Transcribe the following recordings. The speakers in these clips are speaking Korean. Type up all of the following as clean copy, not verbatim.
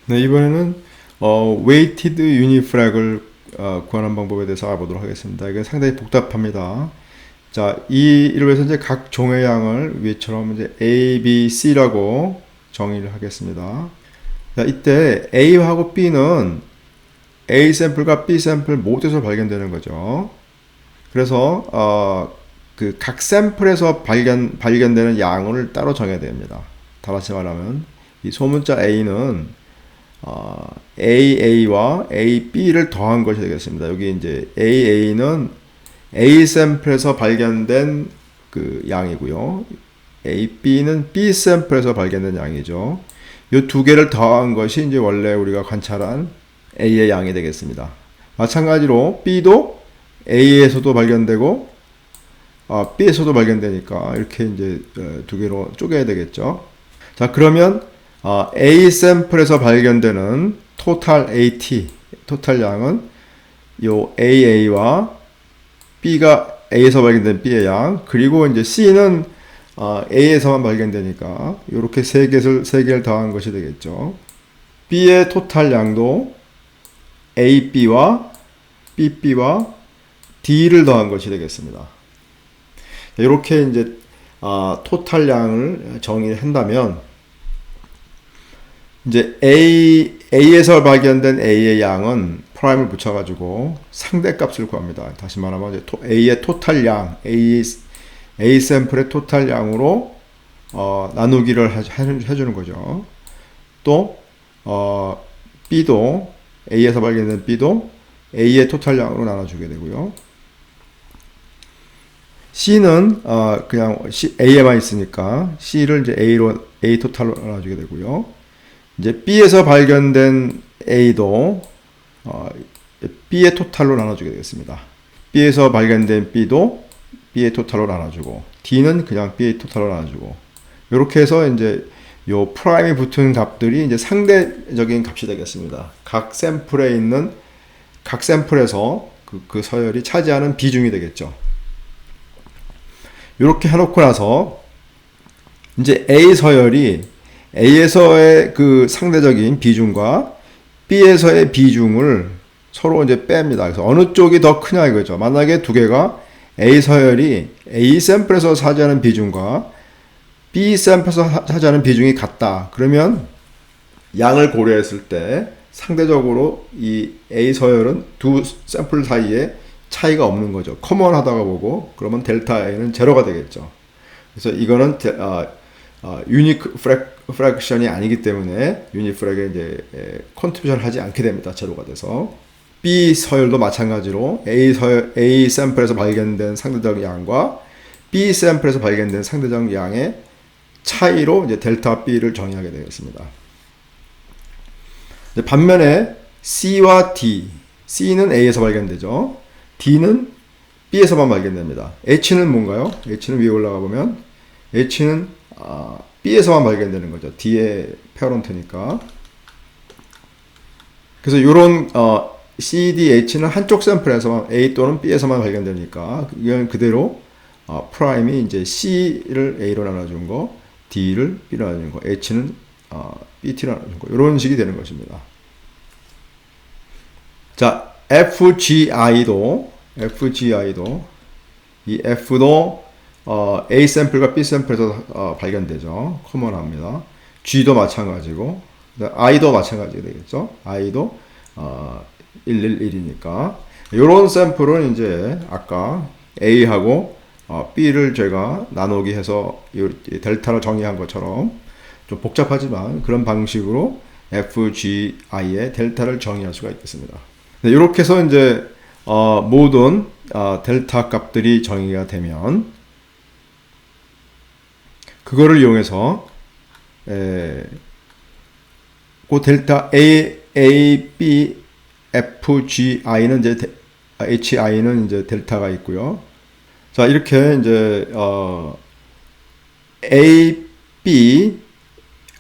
네, 이번에는 weighted unifrac을 구하는 방법에 대해서 알아보도록 하겠습니다. 이게 상당히 복잡합니다. 자, 이를 위해서 이제 각 종의 양을 위처럼 이제 A, B, C라고 정의를 하겠습니다. 자, 이때 A하고 B는 A 샘플과 B 샘플 모두에서 발견되는 거죠. 그래서 그 각 샘플에서 발견되는 양을 따로 정해야 됩니다. 다시 말하면 이 소문자 A는 AA와 AB를 더한 것이 되겠습니다. 여기 이제 AA는 A 샘플에서 발견된 그 양이고요. AB는 B 샘플에서 발견된 양이죠. 이 두 개를 더한 것이 이제 원래 우리가 관찰한 A의 양이 되겠습니다. 마찬가지로 B도 A에서도 발견되고 B에서도 발견되니까 이렇게 이제 두 개로 쪼개야 되겠죠. 자, 그러면 A 샘플에서 발견되는 토탈 AT, 토탈 양은 요 AA와 B가 A에서 발견된 B의 양, 그리고 이제 C는 A에서만 발견되니까 이렇게 세 개를 더한 것이 되겠죠. B의 토탈 양도 AB와 BB와 D를 더한 것이 되겠습니다. 이렇게 이제 토탈 양을 정의한다면 이제 A에서 발견된 A의 양은 프라임을 붙여가지고 상대값을 구합니다. 다시 말하면 이제 A의 토탈 양, A 샘플의 토탈 양으로 나누기를 해주는 거죠. 또 B도 A에서 발견된 B도 A의 토탈 양으로 나눠주게 되고요. C는 그냥 A에만 있으니까 C를 이제 A 토탈로 나눠주게 되고요. 이제 B에서 발견된 A도 B의 토탈로 나눠주게 되겠습니다. B에서 발견된 B도 B의 토탈로 나눠주고, D는 그냥 B의 토탈로 나눠주고, 이렇게 해서 이제 요 프라임이 붙은 값들이 이제 상대적인 값이 되겠습니다. 각 샘플에서 그 서열이 차지하는 비중이 되겠죠. 이렇게 해놓고 나서 이제 A 서열이 A에서의 그 상대적인 비중과 B에서의 비중을 서로 이제 뺍니다. 그래서 어느 쪽이 더 크냐 이거죠. 만약에 두 개가 A 서열이 A 샘플에서 차지하는 비중과 B 샘플에서 차지하는 비중이 같다. 그러면 양을 고려했을 때 상대적으로 이 A 서열은 두 샘플 사이에 차이가 없는 거죠. 커먼하다가 보고 그러면 델타 A는 제로가 되겠죠. 그래서 이거는 유니크 프랙션이 아니기 때문에 유니프랙에 이제 컨트리뷰션 하지 않게 됩니다. 제로가 돼서 B 서열도 마찬가지로 A 샘플에서 발견된 상대적 양과 B 샘플에서 발견된 상대적 양의 차이로 이제 델타 B를 정의하게 되겠습니다. 반면에 C와 D, C는 A에서 발견되죠. D는 B에서만 발견됩니다. H는 뭔가요? H는 위에 올라가 보면 H는 B에서만 발견되는 거죠. D의 페어런트니까. 그래서 이런 C, D, H는 한쪽 샘플에서만 A 또는 B에서만 발견되니까 이건 그대로 프라임이 이제 C를 A로 나눠준 거, D를 B로 나눠준 거, H는 BT로 나눠준 거, 이런 식이 되는 것입니다. 자, FGI도 이 F도 A 샘플과 B 샘플에서 발견되죠. 커먼합니다. G도 마찬가지고, I도 마찬가지 되겠죠. I도 111이니까 이런 샘플은 이제 아까 A하고 B를 제가 나누기 해서 델타로 정의한 것처럼 좀 복잡하지만 그런 방식으로 FGI의 델타를 정의할 수가 있겠습니다. 이렇게 해서 이제 모든 델타 값들이 정의가 되면 그거를 이용해서 그 델타 A, B, F, G, I는 이제 HI는 이제 델타가 있고요. 자, 이렇게 이제 A, B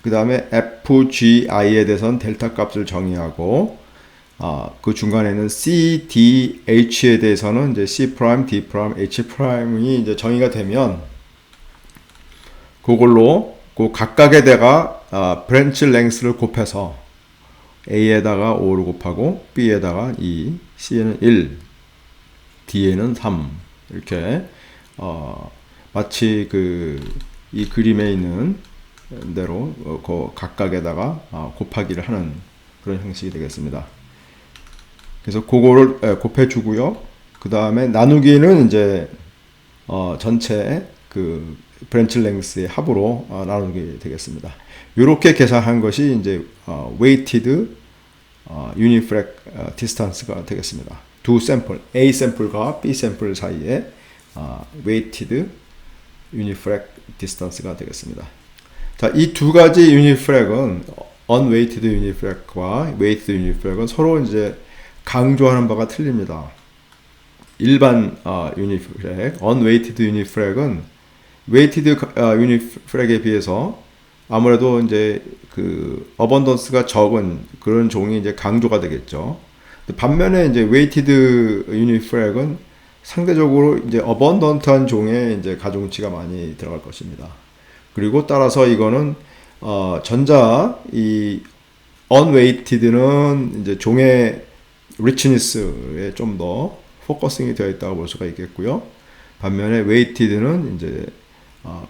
그 다음에 F, G, I에 대해서는 델타 값을 정의하고 그 중간에는 C, D, H에 대해서는 이제 C 프라임, D 프라임, H 프라임이 이제 정의가 되면 그걸로 그 각각에다가 브랜치 랭스를 곱해서 A에다가 5를 곱하고 B에다가 2, C에는 1, D에는 3 이렇게 마치 이 그림에 있는 대로 그 각각에다가 곱하기를 하는 그런 형식이 되겠습니다. 그래서 그거를 곱해 주고요. 그 다음에 나누기는 이제 전체 그 브랜치 랭스의 합으로 나누게 되겠습니다. 이렇게 계산한 것이 이제 weighted unifrac distance가 되겠습니다. 두 샘플, A 샘플과 B 샘플 사이에 weighted unifrac distance가 되겠습니다. 자, 이 두 가지 unifrac은 unweighted unifrac과 weighted unifrac은 서로 이제 강조하는 바가 틀립니다. 일반 unifrac, unweighted unifrac은 weighted unifrac에 비해서 아무래도 이제 그 abundance가 적은 그런 종이 이제 강조가 되겠죠. 반면에 이제 weighted unifrac은 상대적으로 이제 abundant한 종의 이제 가중치가 많이 들어갈 것입니다. 그리고 따라서 이거는 전자 이 unweighted는 이제 종의 richness에 좀 더 포커싱이 되어 있다고 볼 수가 있겠고요. 반면에 weighted는 이제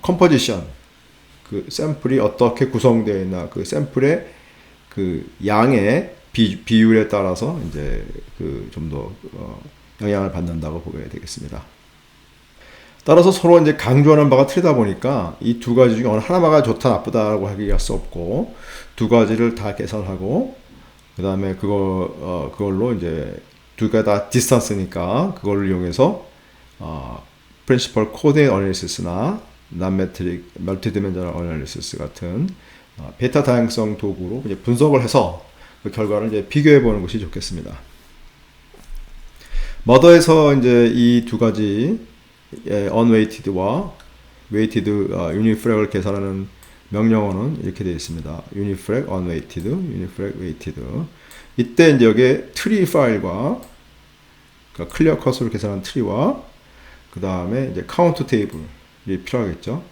composition 그 샘플이 어떻게 구성되어 있나 그 샘플의 그 양의 비율에 따라서 이제 그 좀 더 영향을 받는다고 보게 되겠습니다. 따라서 서로 이제 강조하는 바가 틀리다 보니까 이 두 가지 중에 어느 하나가 좋다 나쁘다라고 하기가 수 없고 두 가지를 다 계산하고 그 다음에 그걸로 이제 두 개가 다 디스턴스니까 그걸 이용해서 principal coordinate analysis나 non-metric multidimensional analysis 같은 베타 다양성 도구로 이제 분석을 해서 그 결과를 이제 비교해 보는 것이 좋겠습니다. 머더에서 이제 이 두 가지 unweighted와 weighted unifrac을 계산하는 명령어는 이렇게 되어 있습니다. unifrac unweighted, unifrac weighted. 이때 이제 여기에 트리 파일과 그러니까 클리어 컷으로 계산한 트리와 그 다음에 이제 카운트 테이블이 필요하겠죠.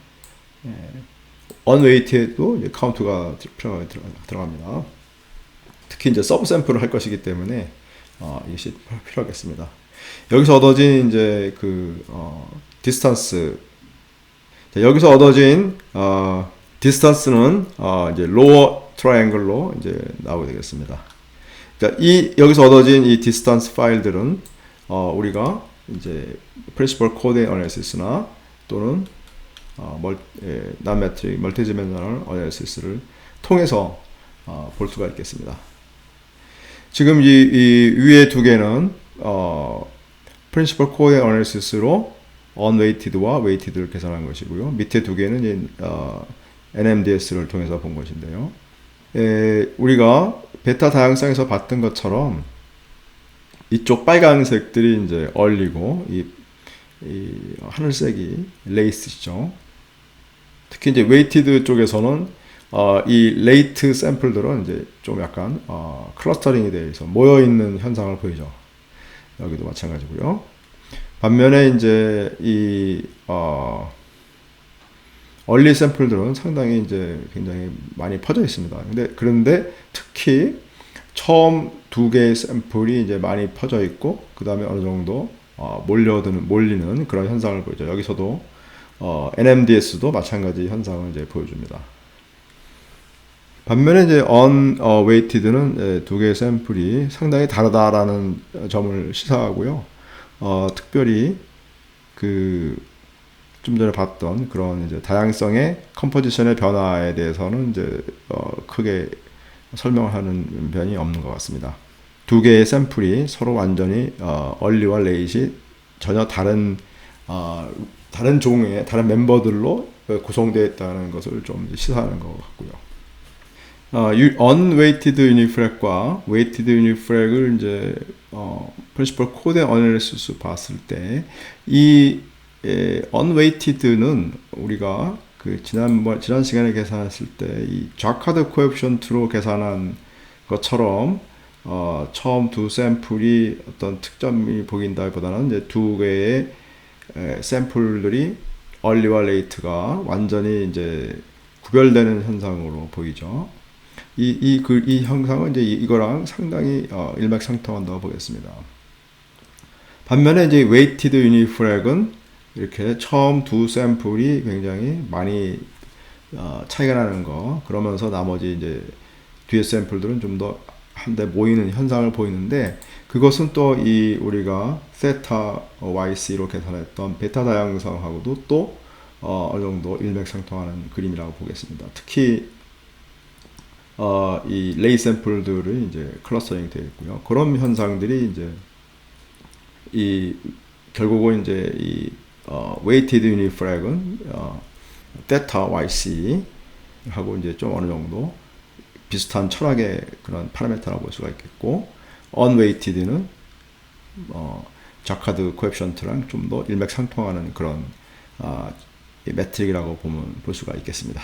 unweighted도 이제 카운트가 들어갑니다. 특히 이제 서브 샘플을 할 것이기 때문에 이것이 필요하겠습니다. 여기서 얻어진 이제 디스턴스. 여기서 얻어진 디스턴스는 이제 로어 트라이앵글로 이제 나오게 되겠습니다. 자, 여기서 얻어진 이 디스턴스 파일들은 우리가 이제 principal coordinate analysis나 또는 non-metric multidimensional analysis를 통해서 볼 수가 있겠습니다. 지금 이 위에 두 개는 principal coordinate analysis로 unweighted와 weighted를 계산한 것이고요. 밑에 두 개는 이제 NMDS를 통해서 본 것인데요. 우리가 베타 다양성에서 봤던 것처럼 이쪽 빨간색들이 이제 얼리고 이 하늘색이 레이스죠. 특히 이제 weighted 쪽에서는 이 레이트 샘플들은 이제 좀 약간 클러스터링이 되어 있어 모여 있는 현상을 보이죠. 여기도 마찬가지고요. 반면에 이제 이 얼리 샘플들은 상당히 이제 굉장히 많이 퍼져 있습니다. 그런데 특히 처음 두 개의 샘플이 이제 많이 퍼져 있고 그 다음에 어느 정도 몰리는 그런 현상을 보이죠. 여기서도 NMDS도 마찬가지 현상을 이제 보여줍니다. 반면에 이제 unweighted는 두 개의 샘플이 상당히 다르다라는 점을 시사하고요. 특별히 좀 전에 봤던 그런 이제 다양성의 컴포지션의 변화에 대해서는 이제 크게 설명하는 변이 없는 것 같습니다. 두 개의 샘플이 서로 완전히 얼리와 레이시 전혀 다른 종의 다른 멤버들로 구성되어 있다는 것을 좀 시사하는 것 같고요. unweighted unifrac과 weighted unifrac을 이제 principal coordinate analysis 봤을 때 이 unweighted는 우리가 지난 시간에 계산했을 때 이 자카드 코에피션트로 계산한 것처럼 처음 두 샘플이 어떤 특점이 보인다기보다는 이제 두 개의 샘플들이 얼리와 레이트가 완전히 이제 구별되는 현상으로 보이죠. 이 형상은 이제 이거랑 상당히 일맥상통한다고 보겠습니다. 반면에 이제 weighted unifrac은 이렇게 처음 두 샘플이 굉장히 많이 차이가 나는 거, 그러면서 나머지 이제 뒤에 샘플들은 좀 더 한데 모이는 현상을 보이는데, 그것은 또 이 우리가 세타 YC로 계산했던 베타 다양성하고도 또 어느 정도 일맥상통하는 그림이라고 보겠습니다. 특히 이 레이 샘플들이 이제 클러스터링 되어 있고요. 그런 현상들이 이제 결국은 이제 weighted unifrac은 theta YC 하고 이제 좀 어느 정도 비슷한 철학의 그런 파라미터라고 볼 수가 있겠고, unweighted는 자카드 코에피션트랑 좀 더 일맥상통하는 그런 매트릭이라고 볼 수가 있겠습니다.